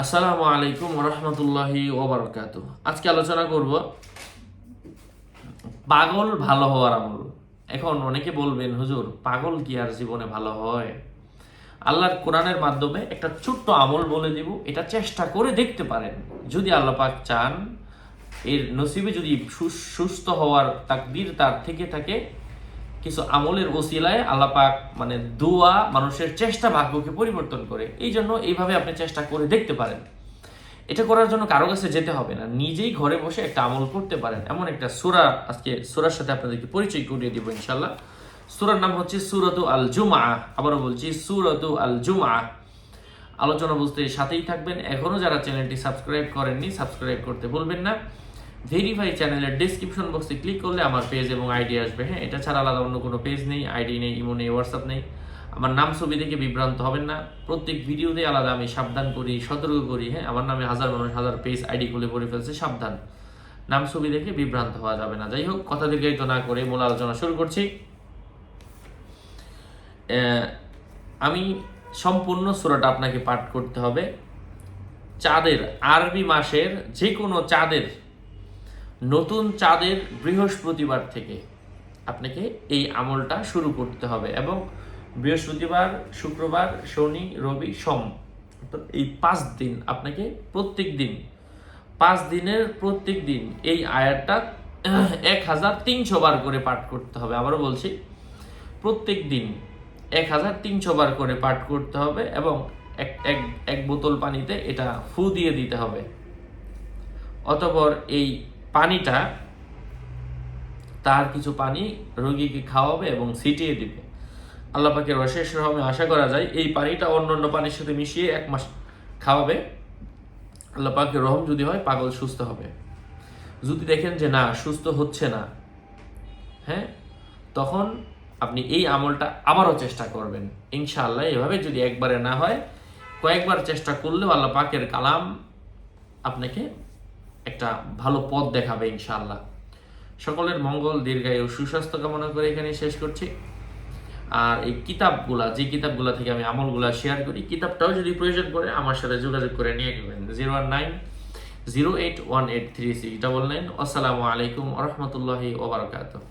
আসসালামু আলাইকুম রহমতুল্লাহি ওবারাকাতুহ। আজকে আলোচনা করব পাগল ভালো হওয়ার আমল। এখন অনেকে বলবেন, হুজুর পাগল কি আর জীবনে ভালো হয়? আল্লাহর কোরআনের মাধ্যমে একটা ছোট্ট আমল বলে দিব, এটা চেষ্টা করে দেখতে পারেন। যদি আল্লাহ পাক চান, এর নসিবে যদি সুস্থ হওয়ার তাকদীর তার থেকে থাকে, কিছু আমলের ওসিলায় আল্লাহ পাক দোয়া মানুষের চেষ্টা ভাগ্যকে পরিবর্তন করে। এই জন্য এইভাবে আপনি চেষ্টা করে দেখতে পারেন। এটা করার জন্য কারো কাছে যেতে হবে না, নিজেই ঘরে বসে একটা আমল করতে পারেন। এমন একটা সূরা, আজকে সূরার সাথে আপনাদেরকে পরিচয় করিয়ে দিব ইনশাআল্লাহ। সূরার নাম হচ্ছে সূরাতু আল জুমআহ। আবারও বলছি, সূরাতু আল জুমআহ। আলোচনা বুঝতে সাথেই থাকবেন। এখনো যারা চ্যানেলটি সাবস্ক্রাইব করেননি, সাবস্ক্রাইব করতে বলবেন না। ভেরিফাই চ্যানেলের ডেসক্রিপশন বক্সে ক্লিক করলে আমার পেজ এবং আইডি আসবে। হ্যাঁ, এটা ছাড়া আলাদা অন্য কোনো পেজ নেই, আইডি নেই, ইমো নেই, হোয়াটসঅ্যাপ নেই। আমার নাম ছবি দেখে বিভ্রান্ত হবেন না। প্রত্যেক ভিডিওতে আলাদা আমি সাবধান করি, সতর্ক করি। হ্যাঁ, আমার নামে হাজার মানুষ হাজার পেজ আইডি খুলে পড়ে ফেলছে, সাবধান। নাম ছবি দেখে বিভ্রান্ত হওয়া যাবে না। যাই হোক, কথা দীর্ঘায়িত না করে মূল আলোচনা শুরু করছি। আমি সম্পূর্ণ সূরাটা আপনাকে পাঠ করতে হবে। চাঁদের, আরবি মাসের যে কোনো চাঁদের, নতুন চাঁদের বৃহস্পতিবার থেকে আপনাকে এই আমলটা শুরু করতে হবে এবং বৃহস্পতিবার, শুক্রবার, শনি, রবি, সোম, এই 5 দিন আপনাকে প্রত্যেক দিন 5 দিনের প্রত্যেক দিন এই আয়াতটা 1300 বার করে পাঠ করতে হবে। আবারও বলছি, প্রত্যেক দিন 1300 বার করে পাঠ করতে হবে এবং এক বোতল পানিতে এটা ফু দিয়ে দিতে হবে। অতঃপর এই পানিটা, তার কিছু পানি রোগীকে খাওয়াবে এবং ছিটিয়ে দিবে। আল্লাহ পাকের অশেষ রহমে আশা করা যায় এই পানিটা অন্যান্য পানির সাথে মিশিয়ে 1 মাস খাওয়াবে। আল্লাহ পাকের রহম যদি হয়, পাগল সুস্থ হবে। যদি দেখেন যে না, সুস্থ হচ্ছে না, হ্যাঁ, তখন আপনি এই আমলটা আবারও চেষ্টা করবেন ইনশাআল্লাহ। এভাবে যদি একবারে না হয়, কয়েকবার চেষ্টা করলেও আল্লাহ পাকের কালাম আপনাকে একটা ভালো পথ দেখাবে ইনশাআল্লাহ। সকলের মঙ্গল, দীর্ঘায়ু, সুস্বাস্থ্য কামনা করে এখানে শেষ করছি। আর এই কিতাবগুলা, যে কিতাবগুলা থেকে আমি আমলগুলা শেয়ার করি, কিতাবটাও যদি প্রয়োজন পড়ে আমার সাথে যোগাযোগ করে নিয়ে নেবেন। 01908183699। আসসালামু আলাইকুম রহমতুল্লাহি ওয়া বারাকাতুহু।